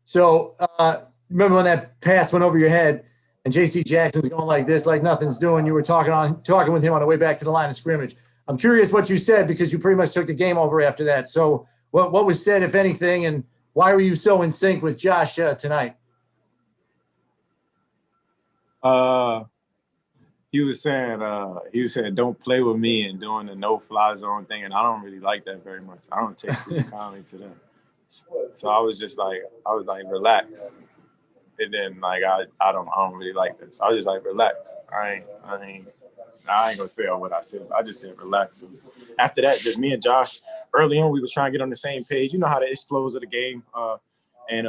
So remember when that pass went over your head and J.C. Jackson's going like this, like nothing's doing? You were talking with him on the way back to the line of scrimmage. I'm curious what you said because you pretty much took the game over after that. So what was said, if anything, and why were you so in sync with Josh tonight? He was saying don't play with me and doing the no-fly zone thing, and I don't really like that very much. I don't take too kindly to that. So I was like, relax. And then like I don't really like this. So I was just like, relax. I ain't gonna say what I said. I just said relax. And after that, just me and Josh, early on we was trying to get on the same page. You know how the flows of the game. And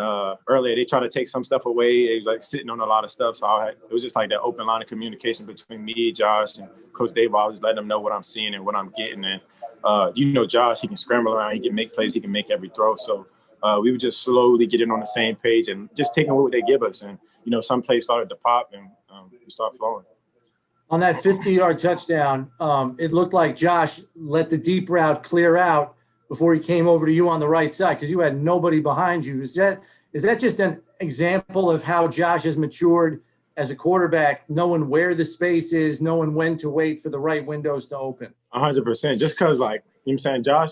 earlier they tried to take some stuff away. They was like sitting on a lot of stuff. So it was just like that open line of communication between me, Josh, and Coach Dave. I was just letting them know what I'm seeing and what I'm getting. And Josh, he can scramble around, he can make plays, he can make every throw. So we were just slowly getting on the same page and just taking what they give us. And some plays started to pop and we started flowing. On that 50-yard touchdown, it looked like Josh let the deep route clear out before he came over to you on the right side because you had nobody behind you. Is that just an example of how Josh has matured as a quarterback, knowing where the space is, knowing when to wait for the right windows to open? 100%. Just because, like, you know what I'm saying, Josh,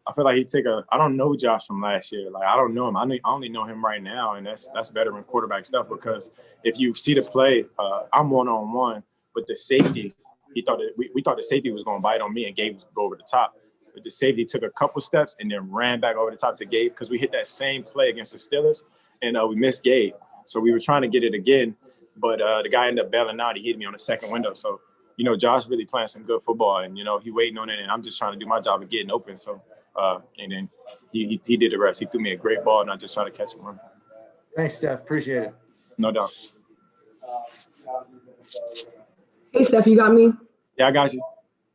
I feel like I don't know Josh from last year. Like, I don't know him. I only know him right now, and that's veteran quarterback stuff because if you see the play, I'm one-on-one with the safety. We thought the safety was going to bite on me and Gabe was going to go over the top. But the safety took a couple steps and then ran back over the top to Gabe because we hit that same play against the Steelers and we missed Gabe. So we were trying to get it again, but the guy ended up bailing out. He hit me on the second window. So, Josh really playing some good football and, he waiting on it and I'm just trying to do my job of getting open. So, and then he did the rest. He threw me a great ball and I just tried to catch him. Thanks, Steph. Appreciate it. No doubt. Hey, Steph, you got me? Yeah, I got you.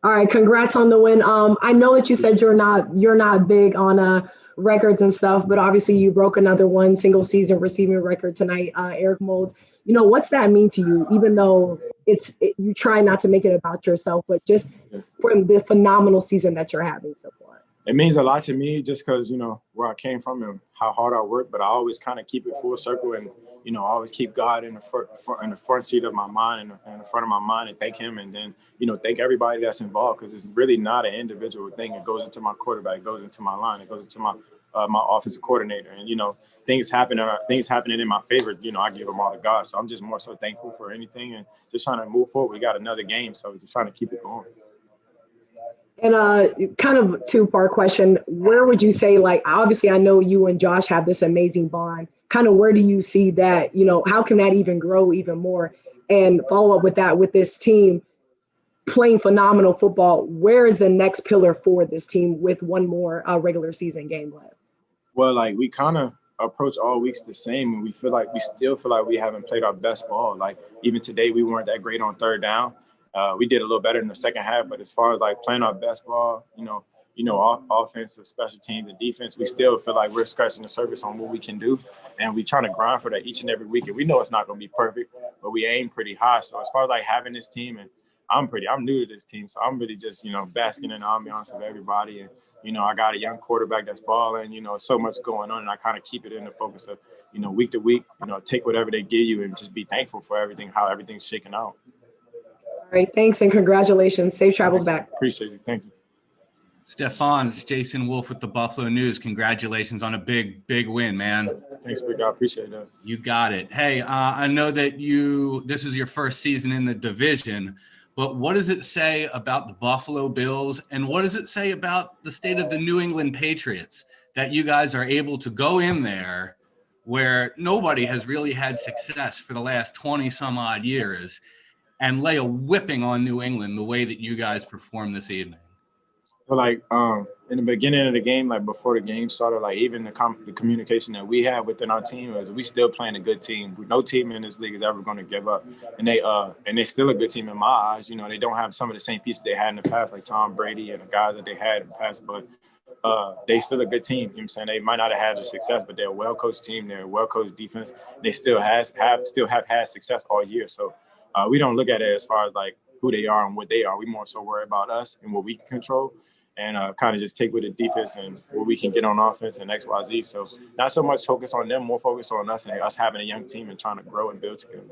All right, congrats on the win. I know that you said you're not big on records and stuff, but obviously you broke another single season receiving record tonight, Eric Moulds. What's that mean to you? Even though you try not to make it about yourself, but just from the phenomenal season that you're having so far. It means a lot to me just because, where I came from and how hard I work, but I always kind of keep it full circle and, I always keep God in the front seat of my mind and in the front of my mind and thank him and then, thank everybody that's involved because it's really not an individual thing. It goes into my quarterback, it goes into my line, it goes into my offensive coordinator and, things happening in my favor, I give them all to God. So I'm just more so thankful for anything and just trying to move forward. We got another game, so just trying to keep it going. And kind of two-part question, where would you say, like, obviously I know you and Josh have this amazing bond. Kind of where do you see that, how can that even grow even more? And follow up with that, with this team playing phenomenal football, where is the next pillar for this team with one more regular season game left? Well, like we kind of approach all weeks the same and we still feel like we haven't played our best ball. Like even today, we weren't that great on third down. We did a little better in the second half, but as far as like playing our best ball, offensive, special teams, and defense, we still feel like we're scratching the surface on what we can do, and we trying to grind for that each and every week. And we know it's not going to be perfect, but we aim pretty high. So as far as like having this team, and I'm new to this team, so I'm really just basking in the ambiance of everybody. And I got a young quarterback that's balling. So much going on, and I kind of keep it in the focus of week to week. Take whatever they give you and just be thankful for everything, how everything's shaking out. All right, thanks and congratulations. Safe travels back. Appreciate it. Thank you. Stefon, it's Jason Wolf with the Buffalo News. Congratulations on a big win, man. Thanks, big guy. Appreciate that. You got it. Hey, I know that this is your first season in the division, but what does it say about the Buffalo Bills and what does it say about the state of the New England Patriots that you guys are able to go in there where nobody has really had success for the last 20 some odd years and lay a whipping on New England the way that you guys performed this evening? So like in the beginning of the game, like before the game started, like even the communication that we had within our team was we still playing a good team. No team in this league is ever going to give up, and they're still a good team in my eyes. They don't have some of the same pieces they had in the past, like Tom Brady and the guys that they had in the past, but they still a good team. You know what I'm saying? They might not have had the success, but they're a well-coached team. They're a well-coached defense. They still have had success all year. So we don't look at it as far as like who they are and what they are. We more so worry about us and what we can control. and kind of just take with the defense and what we can get on offense and X, Y, Z. So not so much focus on them, more focus on us and us having a young team and trying to grow and build together.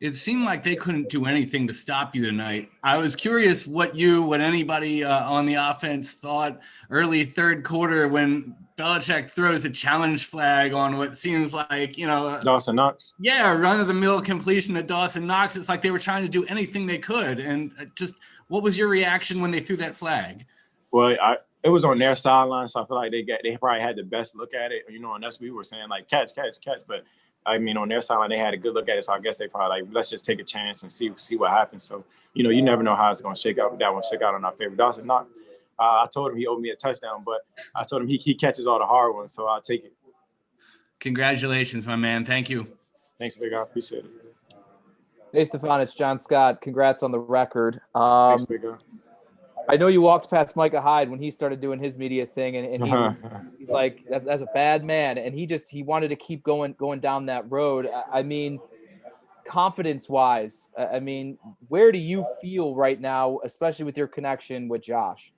It seemed like they couldn't do anything to stop you tonight. I was curious what anybody on the offense thought early third quarter when Belichick throws a challenge flag on what seems like, Dawson Knox. Yeah, run-of-the-mill completion to Dawson Knox. It's like they were trying to do anything they could. And just what was your reaction when they threw that flag? Well, it was on their sideline, so I feel like they probably had the best look at it. And us, we were saying, like, catch. But, I mean, on their sideline, they had a good look at it, so I guess they probably like, let's just take a chance and see what happens. So, you never know how it's going to shake out. That one shook out on our favor. Dawson Knox, I told him he owed me a touchdown, but I told him he catches all the hard ones, so I'll take it. Congratulations, my man. Thank you. Thanks, big guy. Appreciate it. Hey, Stefon, it's John Scott. Congrats on the record. Thanks, big guy. I know you walked past Micah Hyde when he started doing his media thing, and he's like, as a bad man, and he wanted to keep going down that road. I mean, confidence-wise, I mean, where do you feel right now, especially with your connection with Josh?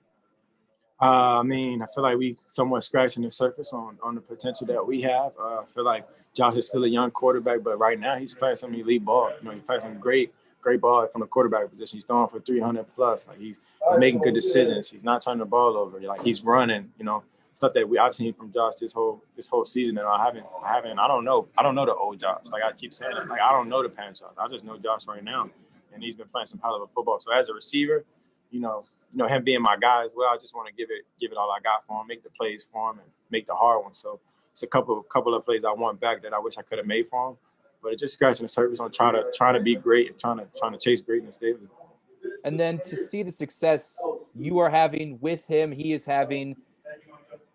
I mean, I feel like we somewhat scratching the surface on the potential that we have. I feel like Josh is still a young quarterback, but right now he's playing some elite ball. He's playing some great ball from the quarterback position. He's throwing for 300 plus. Like he's making good decisions. He's not turning the ball over. Like he's running. Stuff that I've seen from Josh this whole season, and I don't know the old Josh. Like I keep saying it. Like I don't know the past Josh. I just know Josh right now, and he's been playing some hell of a football. So as a receiver, him being my guy as well, I just want to give it all I got for him, make the plays for him, and make the hard ones. So it's a couple of plays I want back that I wish I could have made for him. But it's just scratching the surface on trying to be great and trying to chase greatness daily. And then to see the success you are having with him, he is having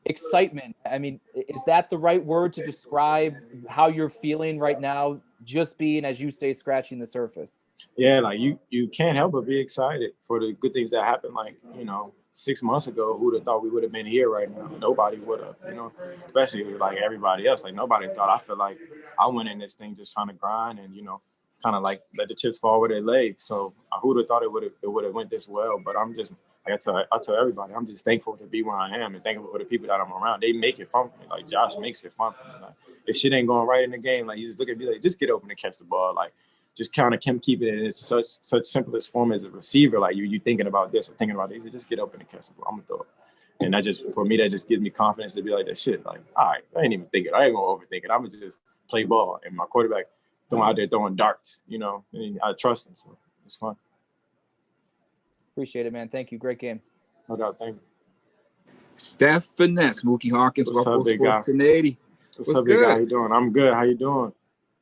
excitement. I mean, is that the right word to describe how you're feeling right now, just being, as you say, scratching the surface? Yeah, like you can't help but be excited for the good things that happened. Like, 6 months ago, who'd have thought we would have been here right now? Nobody would have, especially like everybody else. Like nobody thought. I feel like I went in this thing just trying to grind and, kind of like let the chips fall where they lay. So who'd have thought it would have went this well? But I'm just, like I tell everybody, I'm just thankful to be where I am and thankful for the people that I'm around. They make it fun for me. Like Josh makes it fun for me. Like if shit ain't going right in the game, like you just look at me like, just get open and catch the ball. Like just kind of keep it in such simplest form as a receiver. Like you thinking about this or thinking about this, just get open and catch the ball. I'm gonna throw it. And that just, for me, that just gives me confidence to be like, that shit. Like, all right, I ain't even thinking. I ain't gonna overthink it. I'm gonna just play ball. And my quarterback out there throwing darts, and I trust him. So it's fun. Appreciate it, man. Thank you. Great game. No doubt. Thank you. Steph Finesse, Mookie Hawkins, What's up, big guy? 1080. What's up, big guy? How you doing? I'm good. How you doing?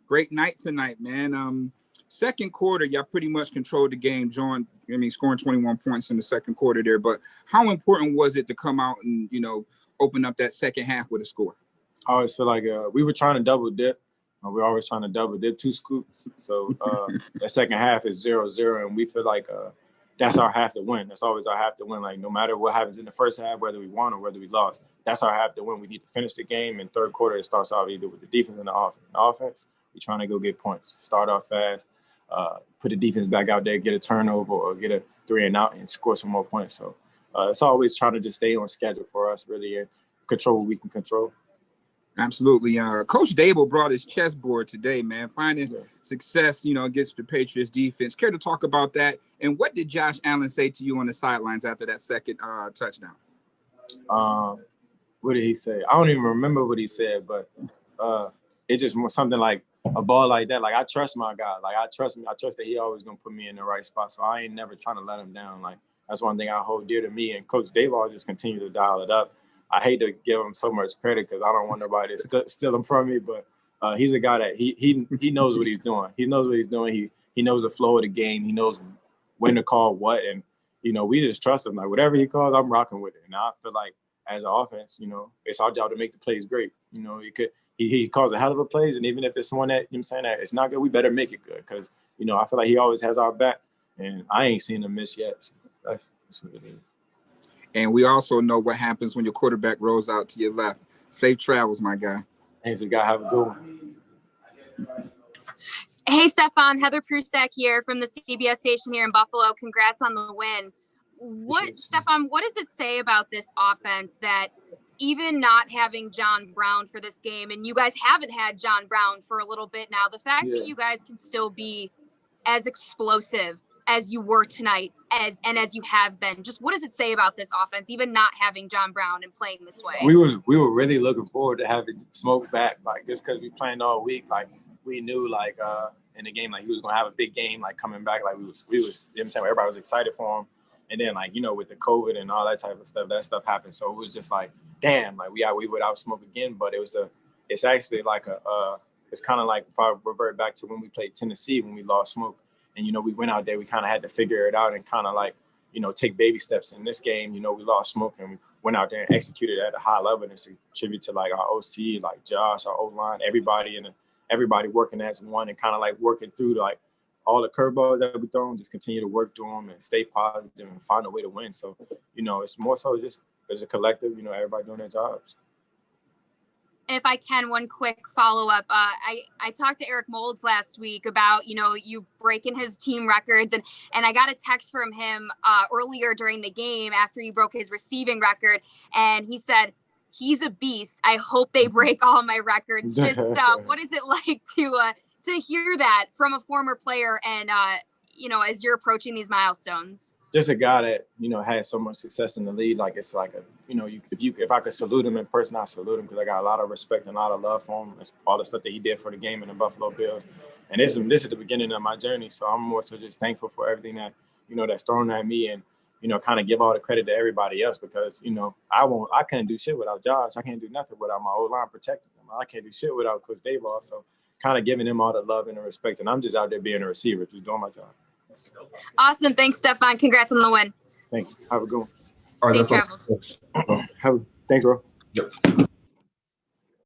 Great night tonight, man. Second quarter, y'all pretty much controlled the game, scoring 21 points in the second quarter there. But how important was it to come out and, open up that second half with a score? I always feel like we were trying to double dip. We're always trying to double dip 2 scoops. So the second half is 0-0, and we feel like that's our half to win. That's always our half to win. Like no matter what happens in the first half, whether we won or whether we lost, that's our half to win. We need to finish the game. In third quarter, it starts off either with the defense and the offense. The offense, we're trying to go get points. Start off fast, put the defense back out there, get a turnover or get a 3 and out and score some more points. So it's always trying to just stay on schedule for us, really, and control what we can control. Absolutely. Coach Dable brought his chessboard today, man, finding success, against the Patriots defense. Care to talk about that? And what did Josh Allen say to you on the sidelines after that second touchdown? What did he say? I don't even remember what he said, but it just was something like a ball like that. Like, I trust my guy. Like, I trust him. I trust that he always going to put me in the right spot. So I ain't never trying to let him down. Like, that's one thing I hold dear to me. And Coach Dable just continue to dial it up. I hate to give him so much credit because I don't want nobody to steal him from me, but he's a guy that he knows what he's doing. He knows what he's doing. He knows the flow of the game. He knows when to call what, and we just trust him. Like whatever he calls, I'm rocking with it. And I feel like as an offense, it's our job to make the plays great. He calls a hell of a plays, and even if it's one that that it's not good, we better make it good because I feel like he always has our back, and I ain't seen him miss yet. So that's what it is. And we also know what happens when your quarterback rolls out to your left. Safe travels, my guy. Thanks, we gotta have a good one. Hey, Stefon, Heather Prusak here from the CBS station here in Buffalo. Congrats on the win. Stefon, what does it say about this offense that even not having John Brown for this game, and you guys haven't had John Brown for a little bit now, the fact that you guys can still be as explosive as you were tonight, as you have been, just what does it say about this offense, even not having John Brown and playing this way? We were really looking forward to having Smoke back, like just because we planned all week, like we knew like in the game like he was gonna have a big game, like coming back, like we was you know what I'm saying, everybody was excited for him. And then like, you know, with the COVID and all that type of stuff, that stuff happened. So it was just like, damn, like we without Smoke again. But it's actually like it's kind of like if I revert back to when we played Tennessee when we lost Smoke. And, you know, we went out there, we kind of had to figure it out and kind of like, you know, take baby steps. In this game, you know, we lost Smoke and we went out there and executed at a high level. And it's a tribute to like our OC, like Josh, our O-line, everybody working as one and kind of like working through like all the curveballs that we throw, just continue to work through them and stay positive and find a way to win. So, you know, it's more so just as a collective, you know, everybody doing their jobs. If I can, one quick follow-up. I talked to Eric Moulds last week about, you know, you breaking his team records. And I got a text from him earlier during the game after you broke his receiving record. And he said, he's a beast. I hope they break all my records. Just what is it like to hear that from a former player and, you know, as you're approaching these milestones? Just a guy that, you know, had so much success in the league. Like, it's like, you know, if I could salute him in person, I salute him because I got a lot of respect and a lot of love for him. That's all the stuff that he did for the game and the Buffalo Bills. And this is the beginning of my journey. So I'm more so just thankful for everything that, you know, that's thrown at me and, you know, kind of give all the credit to everybody else because, you know, I couldn't do shit without Josh. I can't do nothing without my O-line protecting him. I can't do shit without Coach Dayball. So kind of giving him all the love and the respect. And I'm just out there being a receiver, just doing my job. Awesome. Thanks, Stefon. Congrats on the win. Thanks. Have a good one. All right, Safe travels. Thanks, bro. Yep.